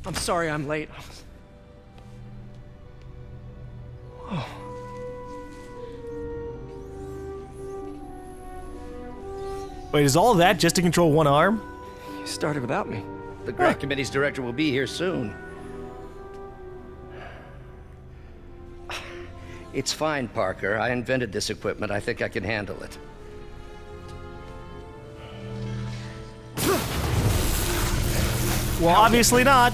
I'm sorry I'm late. Wait, is all that just to control one arm? You started without me. The grant committee's director will be here soon. It's fine, Parker. I invented this equipment. I think I can handle it. Well, obviously not.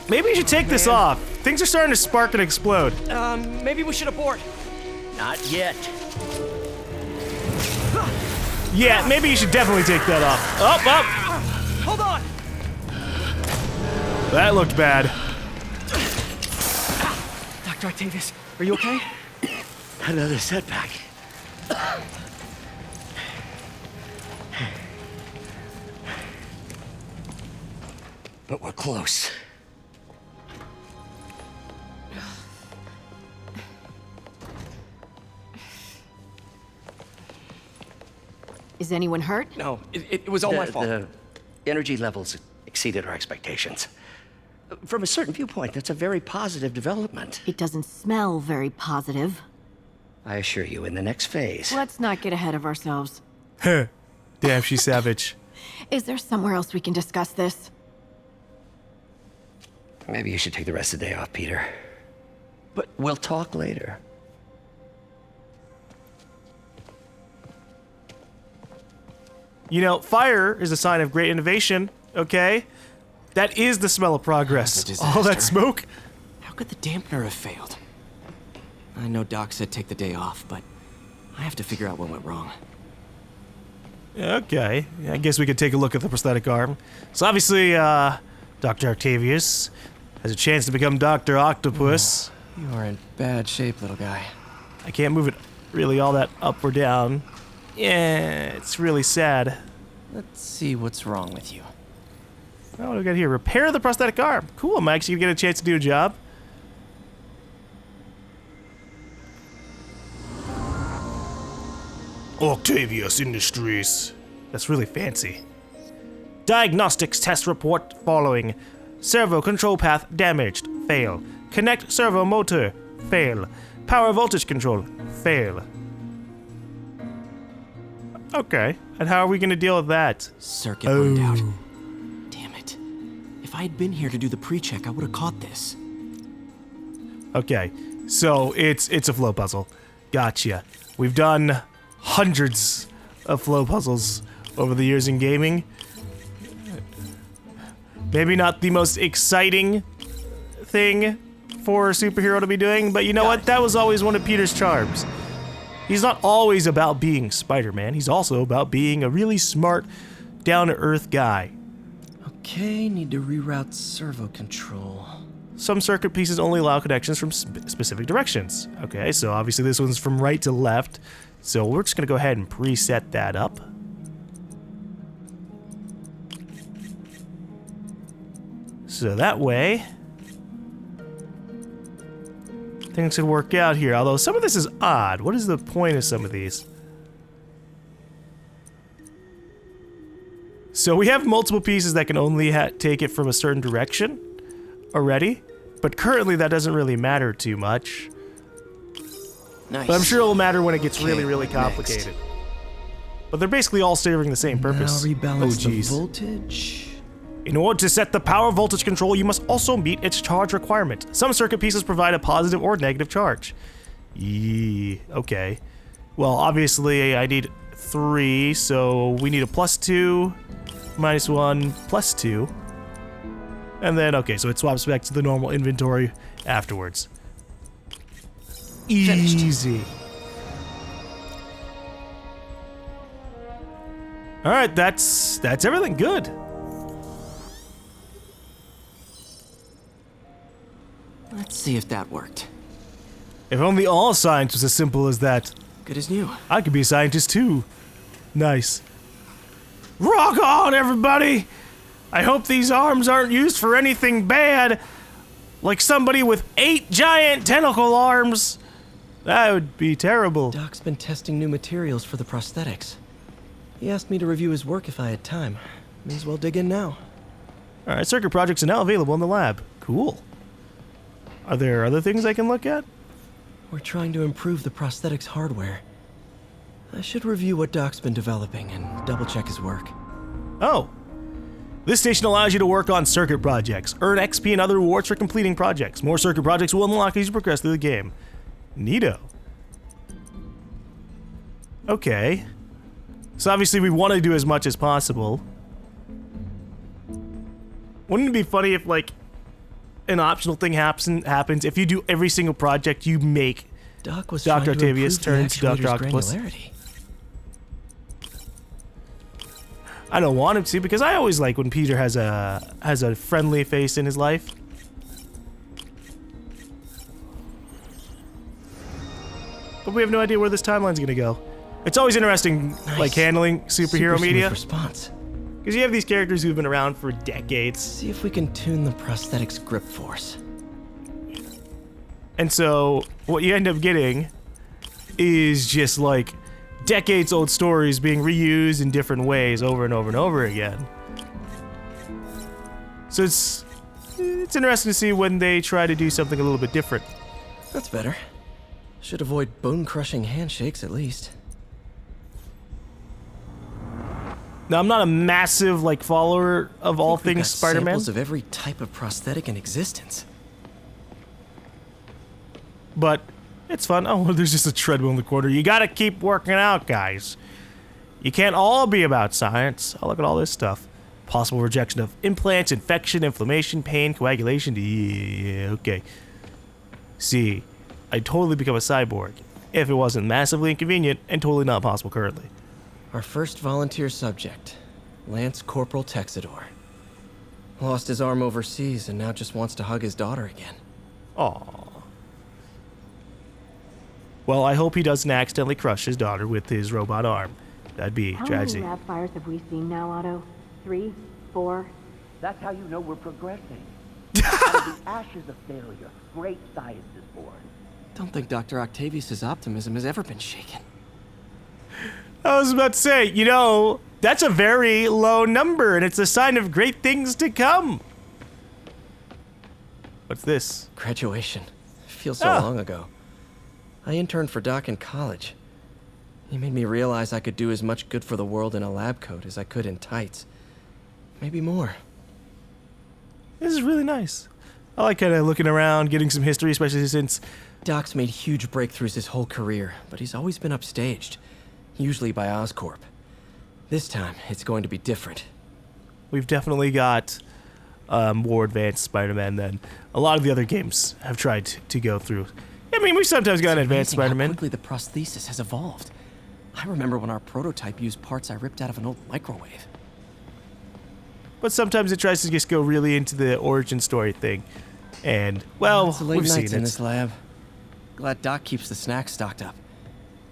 Maybe you should take this off. Things are starting to spark and explode. Maybe we should abort. Not yet. Yeah, maybe you should definitely take that off. Up, up. Hold on! That looked bad. Dr. Octavius, are you okay? Another setback. But we're close. Is anyone hurt? No, it was all my fault. The energy levels exceeded our expectations. From a certain viewpoint, that's a very positive development. It doesn't smell very positive. I assure you, in the next phase. Let's not get ahead of ourselves. Damn, she's savage. Is there somewhere else we can discuss this? Maybe you should take the rest of the day off, Peter. But We'll talk later. You know, fire is a sign of great innovation, okay? That is the smell of progress. That's a All that disaster. smoke. how could the dampener have failed? I know Doc said take the day off, but I have to figure out what went wrong. Okay, I guess we could take a look at the prosthetic arm. So obviously, Dr. Octavius has a chance to become Dr. Octopus. You are in bad shape, little guy. I can't move it really all that up or down. Yeah, it's really sad. Let's see what's wrong with you. Oh, what do we got here? Repair the prosthetic arm. Cool, I'm actually gonna get a chance to do a job. Octavius Industries. That's really fancy. Diagnostics test report following. Servo control path damaged. Fail. Connect servo motor. Fail. Power voltage control. Fail. Okay, and how are we gonna deal with that? Circuit burned out. Damn it. If I had been here to do the pre-check, I would have caught this. Okay, so it's a flow puzzle. Gotcha. We've done hundreds of flow puzzles over the years in gaming. Maybe not the most exciting thing for a superhero to be doing, but you know what? That was always one of Peter's charms. He's not always about being Spider-Man. He's also about being a really smart, down-to-earth guy. Okay, need to reroute servo control. Some circuit pieces only allow connections from specific directions. Okay, so obviously this one's from right to left. So we're just gonna go ahead and preset that up. So that way, things should work out here. Although some of this is odd. What is the point of some of these? So we have multiple pieces that can only take it from a certain direction already, but currently that doesn't really matter too much. Nice. But I'm sure it'll matter when it gets Okay, really, really what complicated. But they're basically all serving the same purpose. Now rebalance the geez. voltage. In order to set the power voltage control, you must also meet its charge requirement. Some circuit pieces provide a positive or negative charge. Okay. Well, obviously I need 3, so we need a +2, -1, +2. And then, okay, so it swaps back to the normal inventory afterwards. Easy. All right, that's everything. Good. Let's see if that worked. If only all science was as simple as that. Good as new. I could be a scientist too. Nice. Rock on, everybody! I hope these arms aren't used for anything bad. Like somebody with 8 giant tentacle arms. That would be terrible. Doc's been testing new materials for the prosthetics. He asked me to review his work if I had time. May as well dig in now. Alright, circuit projects are now available in the lab. Cool. Are there other things I can look at? We're trying to improve the prosthetics hardware. I should review what Doc's been developing and double-check his work. Oh. This station allows you to work on circuit projects, earn XP and other rewards for completing projects. More circuit projects will unlock as you progress through the game. Neato. Okay. So obviously we want to do as much as possible. Wouldn't it be funny if, like, an optional thing happens? If you do every single project, you make Doc was Dr. trying to Octavius improve the turns Dr. actuator's Octopus. granularity. I don't want him to, because I always like when Peter has a friendly face in his life. But we have no idea where this timeline's gonna go. It's always interesting, like, handling superhero Super media, smooth response. because you have these characters who've been around for decades, See if we can tune the prosthetics grip force. and so what you end up getting is just like decades old stories being reused in different ways over and over and over again. So it's interesting to see when they try to do something a little bit different. That's better. Should avoid bone-crushing handshakes at least. Now, I'm not a massive, like, follower of all We've things got Spider-Man. samples of every type of prosthetic in existence. But it's fun. Oh, there's just a treadmill in the corner. You gotta keep working out, guys. You can't all be about science. Oh, look at all this stuff. Possible rejection of implants, infection, inflammation, pain, coagulation. Yeah, okay. See, I'd totally become a cyborg if it wasn't massively inconvenient and totally not possible currently. Our first volunteer subject, Lance Corporal Texador. Lost his arm overseas and now just wants to hug his daughter again. Aww. Well, I hope he doesn't accidentally crush his daughter with his robot arm. That'd be How tragedy. many lab fires have we seen now, Otto? 3? 4? That's how you know we're progressing. Out of the ashes of failure, great science is born. Don't think Dr. Octavius' optimism has ever been shaken. I was about to say, you know, that's a very low number, and it's a sign of great things to come. What's this? Graduation. Feels so long ago. I interned for Doc in college. He made me realize I could do as much good for the world in a lab coat as I could in tights. Maybe more. This is really nice. I like kind of looking around, getting some history, especially since... Doc's made huge breakthroughs his whole career, but he's always been upstaged. Usually by Oscorp. This time, it's going to be different. We've definitely got more advanced Spider-Man than a lot of the other games have tried to go through. I mean, we've sometimes got an advanced Amazing how Spider-Man. quickly the prosthesis has evolved. I remember when our prototype used parts I ripped out of an old microwave. But sometimes it tries to just go really into the origin story thing. And, well, Lots of late we've seen nights in it. this lab. Glad Doc keeps the snacks stocked up.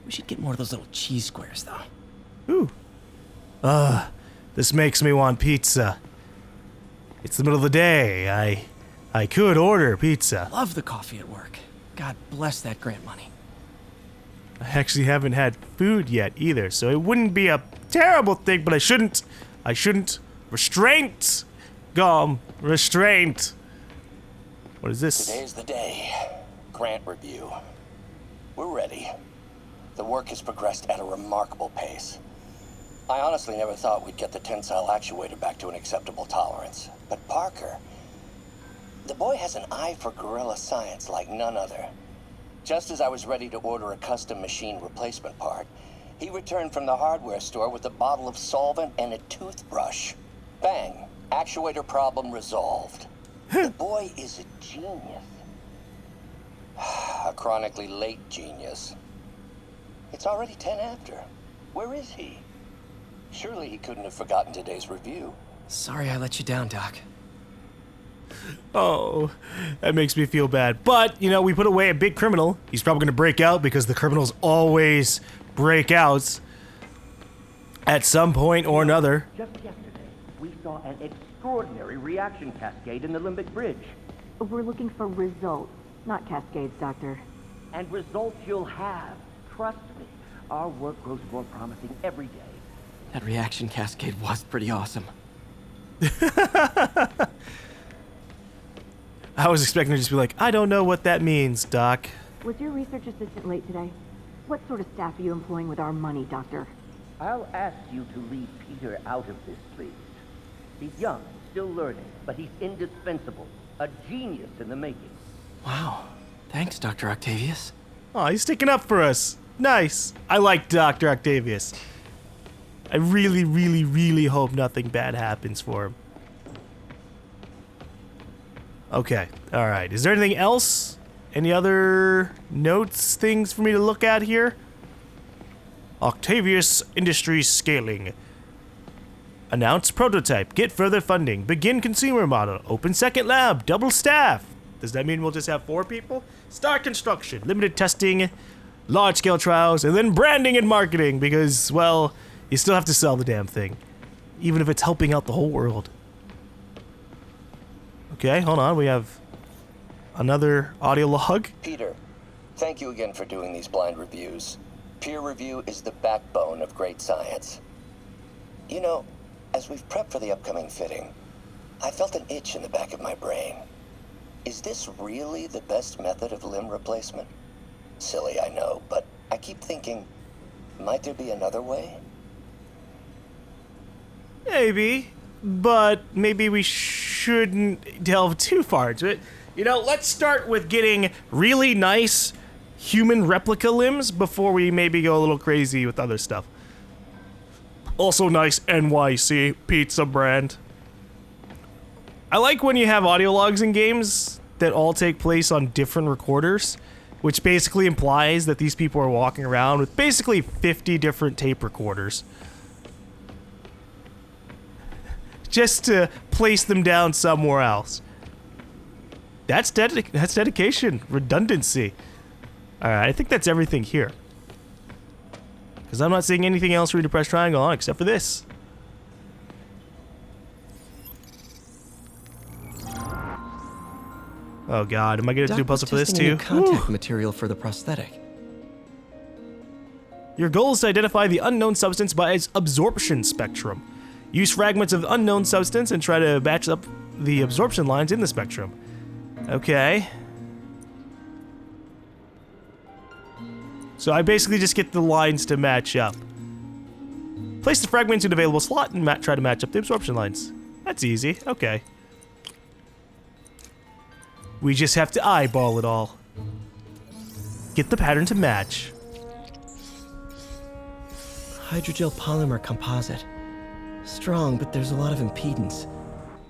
We should get more of those little cheese squares, though. Ooh. This makes me want pizza. It's the middle of the day. I could order pizza. Love the coffee at work. God bless that grant money. I actually haven't had food yet either, so it wouldn't be a terrible thing, but I shouldn't. Restraint! GaLm. Restraint. What is this? Today's the day. Grant review. We're ready. The work has progressed at a remarkable pace. I honestly never thought we'd get the tensile actuator back to an acceptable tolerance. But Parker, the boy has an eye for guerrilla science like none other. Just as I was ready to order a custom machine replacement part, he returned from the hardware store with a bottle of solvent and a toothbrush. Bang! Actuator problem resolved. The boy is a genius. A chronically late genius. It's already 10 after. Where is he? Surely he couldn't have forgotten today's review. Sorry I let you down, Doc. Oh, that makes me feel bad. But, you know, we put away a big criminal. He's probably going to break out because the criminals always break out at some point or another. Just yesterday, we saw an extraordinary reaction cascade in the limbic bridge. We're looking for results, not cascades, Doctor. And results you'll have. Trust me, our work grows more promising every day. That reaction cascade was pretty awesome. I was expecting her to just be like, I don't know what that means, Doc. Was your research assistant late today? What sort of staff are you employing with our money, Doctor? I'll ask you to leave Peter out of this, please. He's young, still learning, but he's indispensable. A genius in the making. Wow. Thanks, Dr. Octavius. Oh, he's sticking up for us. Nice. I like Dr. Octavius. I really, really, really hope nothing bad happens for him. Okay, alright. Is there anything else? Any other notes, things for me to look at here? Octavius Industries scaling. Announce prototype. Get further funding. Begin consumer model. Open second lab. Double staff. Does that mean we'll just have 4 people? Start construction. Limited testing. Large-scale trials. And then branding and marketing. Because, well, you still have to sell the damn thing. Even if it's helping out the whole world. Okay, hold on. We have another audio log. Peter, thank you again for doing these blind reviews. Peer review is the backbone of great science. You know, as we've prepped for the upcoming fitting, I felt an itch in the back of my brain. Is this really the best method of limb replacement? Silly, I know, but I keep thinking, might there be another way? Maybe, but maybe we shouldn't delve too far into it. You know, let's start with getting really nice human replica limbs before we maybe go a little crazy with other stuff. Also nice NYC pizza brand. I like when you have audio logs in games that all take place on different recorders, which basically implies that these people are walking around with basically 50 different tape recorders. Just to place them down somewhere else. That's dedication, redundancy. Alright, I think that's everything here. Because I'm not seeing anything else for you to press triangle on except for this. Oh god, am I gonna have to do a puzzle for this too? Contact material for the prosthetic. Your goal is to identify the unknown substance by its absorption spectrum. Use fragments of unknown substance and try to match up the absorption lines in the spectrum. Okay. So I basically just get the lines to match up. Place the fragments in an available slot and try to match up the absorption lines. That's easy. Okay. We just have to eyeball it all. Get the pattern to match. Hydrogel polymer composite. Strong, but there's a lot of impedance.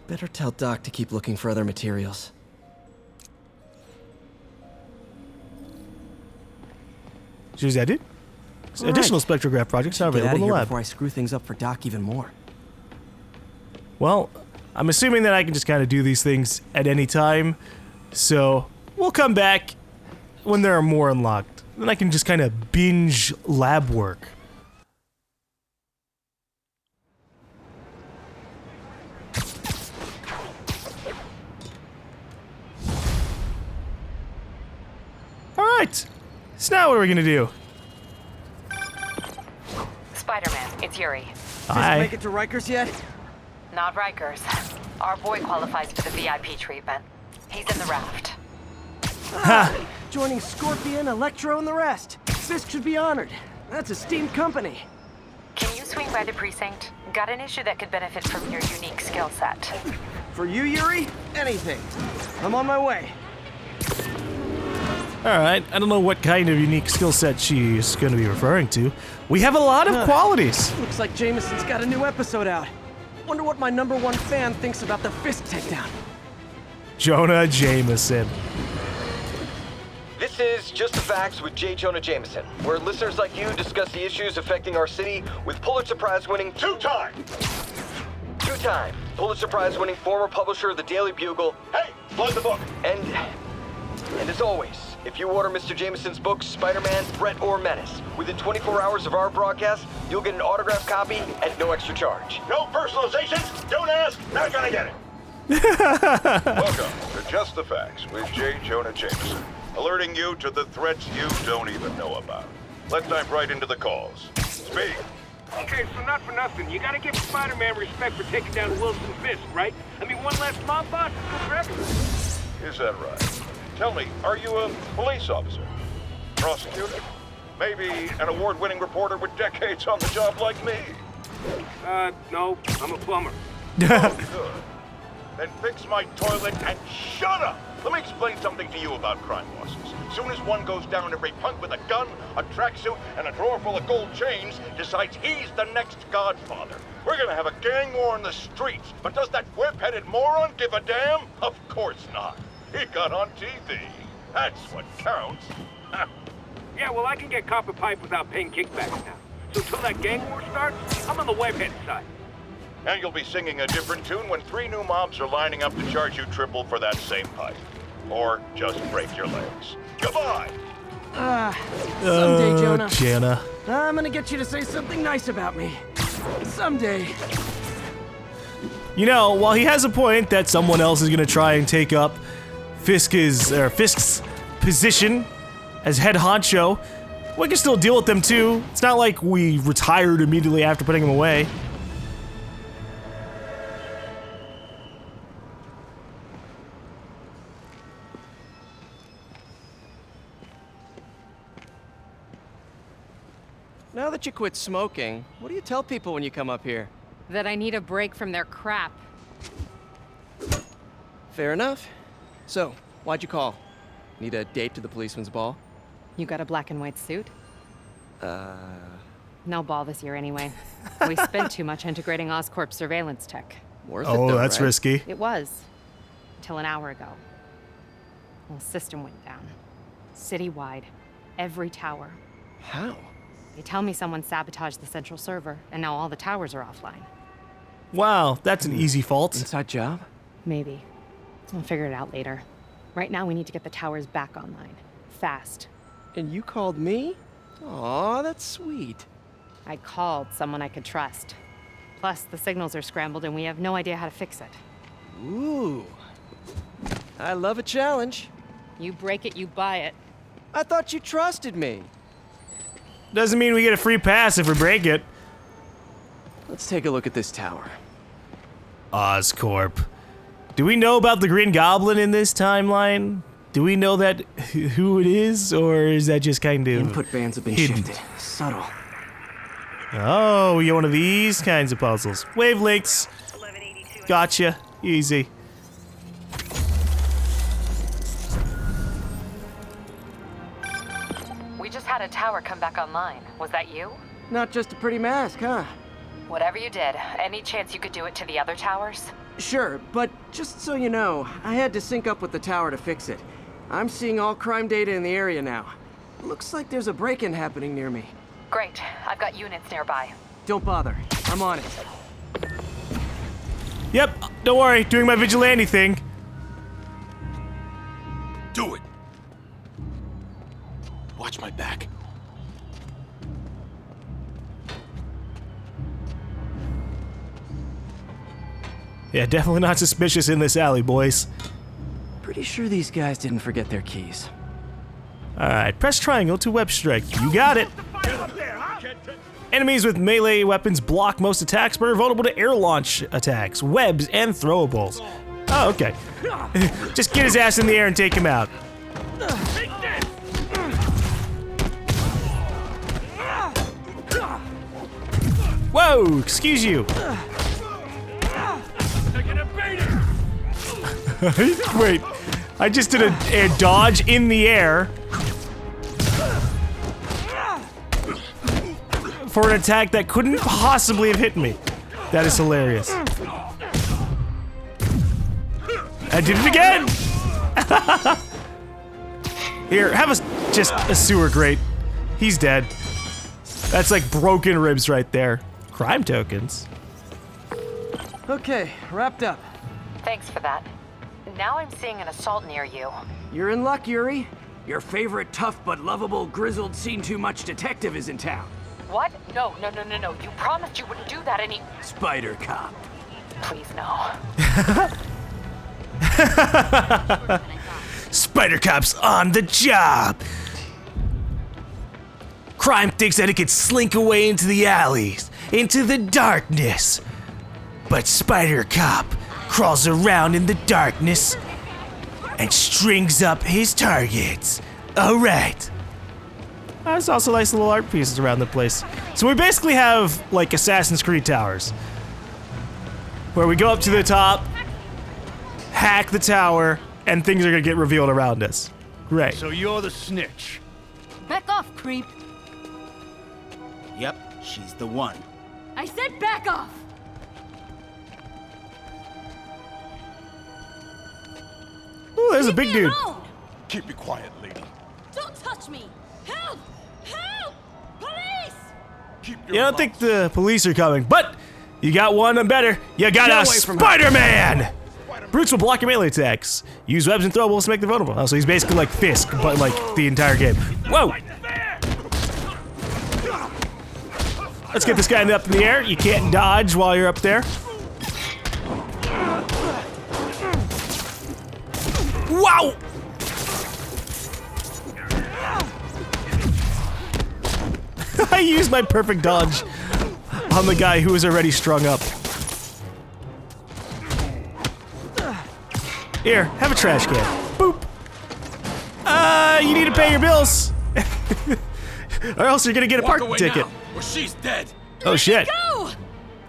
Better tell Doc to keep looking for other materials. Is that it? Additional spectrograph projects are available in the lab. Before I screw things up for Doc even more. Well, I'm assuming that I can just kind of do these things at any time, so we'll come back when there are more unlocked. Then I can just kind of binge lab work. Alright, so now what are we gonna do? Spider-Man, it's Yuri. Hi. Make it to Rikers yet? Not Rikers. Our boy qualifies for the VIP treatment. He's in the raft. Joining Scorpion, Electro, and the rest. Fisk should be honored. That's a steamed company. Can you swing by the precinct? Got an issue that could benefit from your unique skill set. For you, Yuri, anything. I'm on my way. Alright, I don't know what kind of unique skill set she's going to be referring to. We have a lot of qualities. Looks like Jameson's got a new episode out. Wonder what my #1 fan thinks about the Fisk takedown. Jonah Jameson. This is Just the Facts with J. Jonah Jameson, where listeners like you discuss the issues affecting our city with Pulitzer Prize-winning two-time Pulitzer Prize-winning former publisher of the Daily Bugle. Hey, plug the book. And as always, if you order Mr. Jameson's books, Spider-Man, Threat, or Menace, within 24 hours of our broadcast, you'll get an autographed copy at no extra charge. No personalizations, don't ask, not gonna get it. Welcome to Just the Facts with J. Jonah Jameson, alerting you to the threats you don't even know about. Let's dive right into the calls. Speak. Okay, so not for nothing. You gotta give Spider-Man respect for taking down Wilson Fisk, right? I mean, one less mob boss is good for everyone. Is that right? Tell me, are you a police officer? Prosecutor? Maybe an award-winning reporter with decades on the job like me? No, I'm a plumber. Oh, good. Then fix my toilet and shut up! Let me explain something to you about crime bosses. As soon as one goes down, every punk with a gun, a tracksuit, and a drawer full of gold chains decides he's the next godfather. We're gonna have a gang war in the streets, but does that whip-headed moron give a damn? Of course not. He got on TV. That's what counts. Yeah, well, I can get copper pipe without paying kickbacks now. So till that gang war starts, I'm on the webhead side. And you'll be singing a different tune when 3 new mobs are lining up to charge you triple for that same pipe. Or just break your legs. Goodbye! Someday, Jonah. Jenna. I'm gonna get you to say something nice about me. Someday. You know, while he has a point that someone else is gonna try and take up Fisk's position as head honcho, we can still deal with them too. It's not like we retired immediately after putting him away. Now that you quit smoking, what do you tell people when you come up here? That I need a break from their crap. Fair enough. So, why'd you call? Need a date to the policeman's ball? You got a black and white suit? No ball this year anyway. We spent too much integrating Oscorp surveillance tech. Worth it Oh, though, that's right? risky. It was. Until an hour ago. The system went down. Citywide. Every tower. How? They tell me someone sabotaged the central server, and now all the towers are offline. Wow, that's an easy fault. Inside job? Maybe. I'll figure it out later. Right now, we need to get the towers back online. Fast. And you called me? Aw, that's sweet. I called someone I could trust. Plus, the signals are scrambled, and we have no idea how to fix it. Ooh. I love a challenge. You break it, you buy it. I thought you trusted me. Doesn't mean we get a free pass if we break it. Let's take a look at this tower. Oscorp. Do we know about the Green Goblin in this timeline? Do we know that who it is, or is that just kind of Input bands have been hidden? shifted. Subtle. Oh, we get one of these kinds of puzzles. Wavelengths. Gotcha. Easy. We just had a tower come back online. Was that you? Not just a pretty mask, huh? Whatever you did, any chance you could do it to the other towers? Sure, but just so you know, I had to sync up with the tower to fix it. I'm seeing all crime data in the area now. Looks like there's a break-in happening near me. Great. I've got units nearby. Don't bother. I'm on it. Yep, don't worry. Doing my vigilante thing. Do it! Watch my back. Yeah, definitely not suspicious in this alley, boys. Pretty sure these guys didn't forget their keys. Alright, press triangle to web strike. You got it! Enemies with melee weapons block most attacks, but are vulnerable to air launch attacks, webs, and throwables. Oh, okay. Just get his ass in the air and take him out. Whoa, excuse you. Wait, I just did a dodge in the air for an attack that couldn't possibly have hit me. That is hilarious. I did it again! Here, have just a sewer grate. He's dead. That's like broken ribs right there. Crime tokens. Okay, wrapped up. Thanks for that. Now I'm seeing an assault near you. You're in luck, Yuri. Your favorite tough but lovable, grizzled, seen-too-much detective is in town. What? No. You promised you wouldn't do that any— Spider Cop. Please, no. Spider Cop's on the job. Crime thinks that it can slink away into the alleys into the darkness. But Spider Cop crawls around in the darkness and strings up his targets. Alright. There's also nice little art pieces around the place. So we basically have like Assassin's Creed towers, where we go up to the top, hack the tower, and things are gonna get revealed around us. Great. So you're the snitch. Back off, creep. Yep, she's the one. I said back off! Ooh, there's a big dude. Keep it quiet, lady. Don't touch me! Help! Help! Police! Keep You don't think the police are coming, but you got one better. You got a Spider-Man! Brutes will block your melee attacks. Use webs and throwables to make them vulnerable. Oh, so he's basically like Fisk, but like the entire game. Whoa! Let's get this guy up in the air. You can't dodge while you're up there. Wow! I used my perfect dodge on the guy who was already strung up. Here, have a trash can. Boop! You need to pay your bills! Or else you're gonna get a parking ticket. Or she's dead. Oh shit. Go!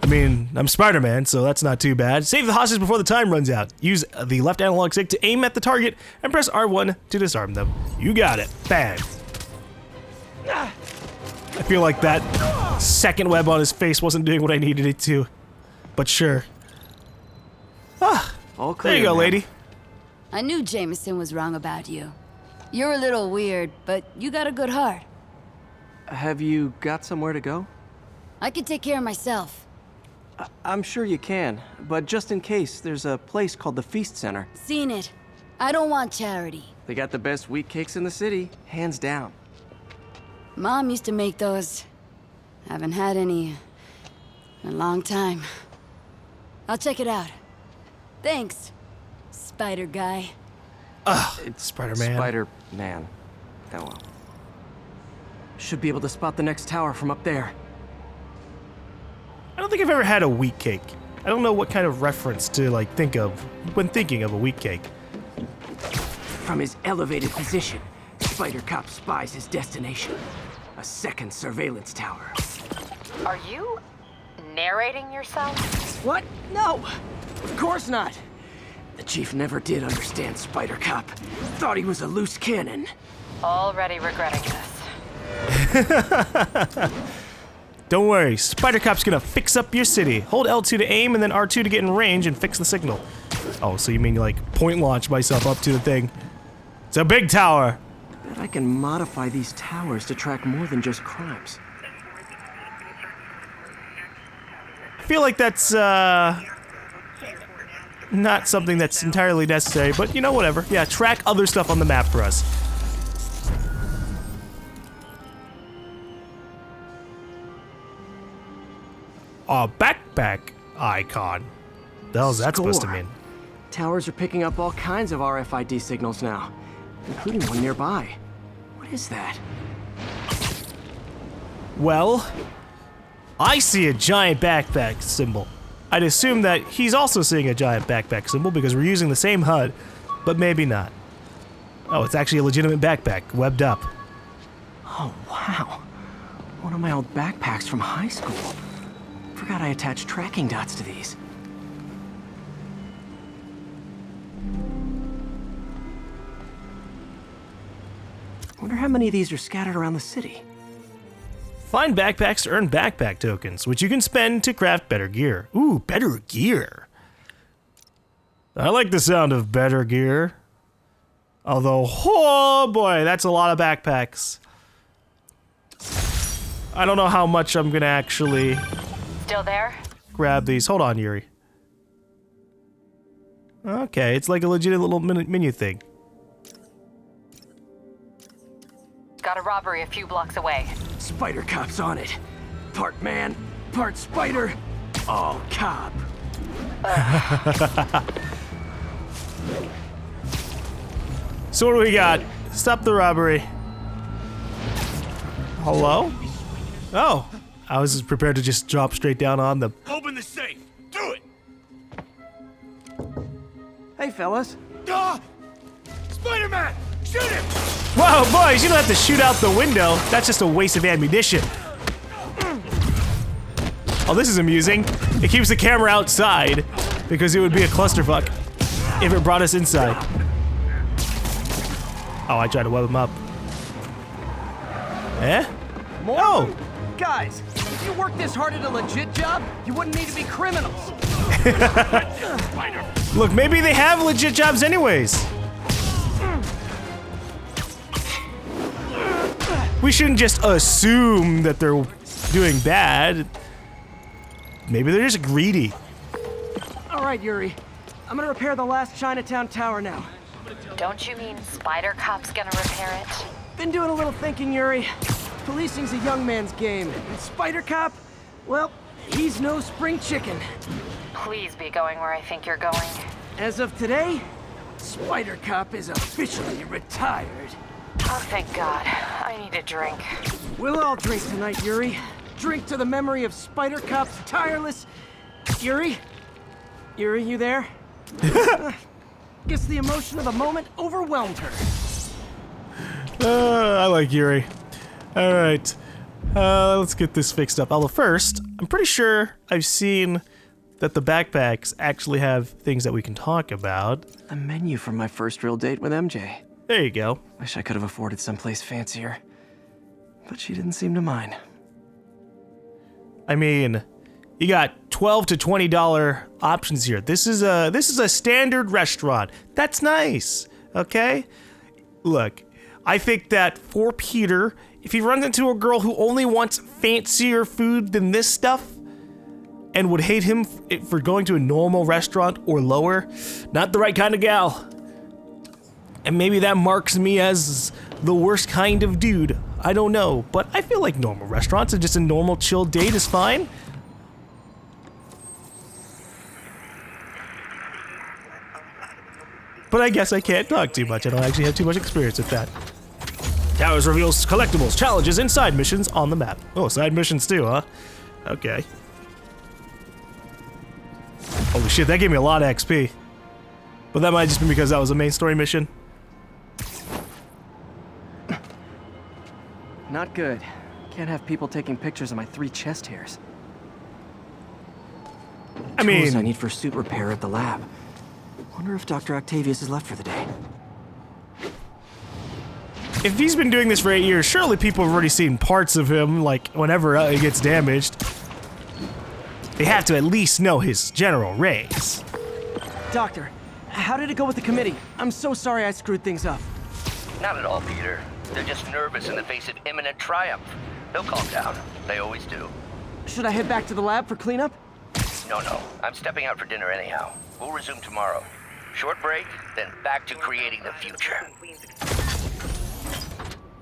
I mean, I'm Spider-Man, so that's not too bad. Save the hostage before the time runs out. Use the left analog stick to aim at the target, and press R1 to disarm them. You got it. Bang. I feel like that second web on his face wasn't doing what I needed it to. But sure. Ah, All clear, there you go, ma'am. lady. I knew Jameson was wrong about you. You're a little weird, but you got a good heart. Have you got somewhere to go? I can take care of myself. I'm sure you can, but just in case, there's a place called the Feast Center. Seen it. I don't want charity. They got the best wheat cakes in the city, hands down. Mom used to make those. Haven't had any in a long time. I'll check it out. Thanks, Spider Guy. It's Spider-Man. Spider-Man. Oh well. Should be able to spot the next tower from up there. I don't think I've ever had a wheat cake. I don't know what kind of reference to like think of when thinking of a wheat cake. From his elevated position, Spider Cop spies his destination. A second surveillance tower. Are you narrating yourself? What? No! Of course not! The Chief never did understand Spider Cop. Thought he was a loose cannon. Already regretting this. Don't worry, Spider Cop's gonna fix up your city. Hold L2 to aim and then R2 to get in range and fix the signal. Oh, so you mean like point launch myself up to the thing? It's a big tower. Bet I can modify these towers to track more than just crimes. I feel like that's not something that's entirely necessary, but you know, whatever. Yeah, track other stuff on the map for us. A backpack icon. The hell's that supposed to mean? Towers are picking up all kinds of RFID signals now, including one nearby. What is that? Well, I see a giant backpack symbol. I'd assume that he's also seeing a giant backpack symbol because we're using the same HUD, but maybe not. Oh, it's actually a legitimate backpack, webbed up. Oh, wow. One of my old backpacks from high school. Forgot I attached tracking dots to these. Wonder how many of these are scattered around the city. Find backpacks to earn backpack tokens, which you can spend to craft better gear. Ooh, better gear. I like the sound of better gear. Although, oh boy, that's a lot of backpacks. I don't know how much I'm gonna actually Still there? grab these. Hold on, Yuri. Okay, it's like a legit little menu thing. Got a robbery a few blocks away. Spider Cop's on it. Part man, part spider, all cop. So what do we got? Stop the robbery. Hello? Oh, I was prepared to just drop straight down on them. Open the safe. Do it. Hey, fellas. Spider-Man! Shoot him! Whoa, boys, you don't have to shoot out the window. That's just a waste of ammunition. Oh, this is amusing. It keeps the camera outside because it would be a clusterfuck if it brought us inside. Oh, I tried to web him up. Eh? More? Oh! Guys, if you worked this hard at a legit job, you wouldn't need to be criminals. Look, maybe they have legit jobs anyways. We shouldn't just assume that they're doing bad. Maybe they're just greedy. All right, Yuri. I'm gonna repair the last Chinatown tower now. Don't you mean Spider Cop's gonna repair it? Been doing a little thinking, Yuri. Policing's a young man's game, and Spider Cop, well, he's no spring chicken. Please be going where I think you're going. As of today, Spider Cop is officially retired. Oh, thank God. I need a drink. We'll all drink tonight, Yuri. Drink to the memory of Spider Cop's tireless... Yuri? Yuri, you there? Guess the emotion of the moment overwhelmed her. I like Yuri. Alright. Let's get this fixed up. Although first, I'm pretty sure I've seen that the backpacks actually have things that we can talk about. The menu from my first real date with MJ. There you go. Wish I could have afforded someplace fancier. But she didn't seem to mind. I mean, you got $12 to $20 options here. This is a standard restaurant. That's nice. Okay? Look, I think that for Peter, if he runs into a girl who only wants fancier food than this stuff and would hate him for going to a normal restaurant or lower, not the right kind of gal. And maybe that marks me as the worst kind of dude. I don't know, but I feel like normal restaurants and just a normal chill date is fine. But I guess I can't talk too much. I don't actually have too much experience with that. Towers reveals collectibles, challenges, and side missions on the map. Oh, side missions too, huh? Okay. Holy shit, that gave me a lot of XP. But that might just be because that was a main story mission. Not good. Can't have people taking pictures of my 3 chest hairs. I mean, Tools I need for suit repair at the lab. Wonder if Dr. Octavius is left for the day. if he's been doing this for 8 years, surely people have already seen parts of him, like, whenever it gets damaged. They have to at least know his general race. Doctor, how did it go with the committee? I'm so sorry I screwed things up. Not at all, Peter. They're just nervous in the face of imminent triumph. They'll calm down. They always do. Should I head back to the lab for cleanup? No. I'm stepping out for dinner anyhow. We'll resume tomorrow. Short break, then back to creating the future.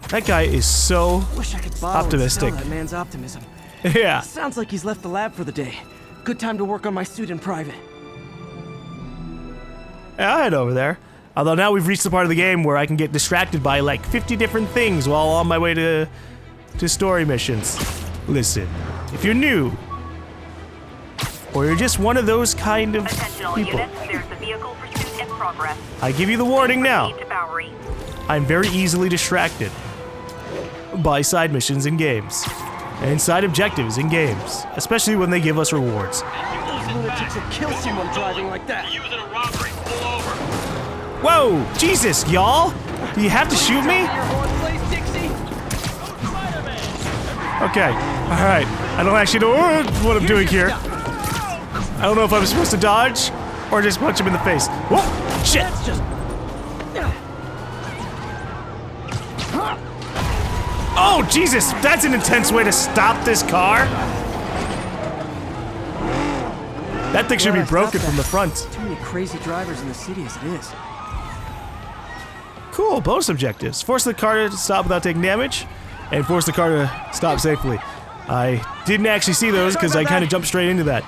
That guy is so Wish I could bottle optimistic. and sell that man's optimism. Yeah. Sounds like he's left the lab for the day. Good time to work on my suit in private. Yeah, I'll head over there. Although now we've reached the part of the game where I can get distracted by like 50 different things while on my way to story missions. Listen, if you're new, or you're just one of those kind of people, There's the vehicle pursuit in progress. I give you the warning now. I'm very easily distracted by side missions in games, and side objectives in games, especially when they give us rewards. Those lunatics will kill someone driving like that. Whoa, Jesus, y'all! Do you have to shoot me? Okay, alright. I don't actually know what I'm doing here. I don't know if I'm supposed to dodge or just punch him in the face. Whoa, shit! Oh, Jesus, that's an intense way to stop this car. That thing should be broken from the front. Too many crazy drivers in the city as it is. Cool, bonus objectives. Force the car to stop without taking damage, and force the car to stop safely. I didn't actually see those because I kind of jumped straight into that.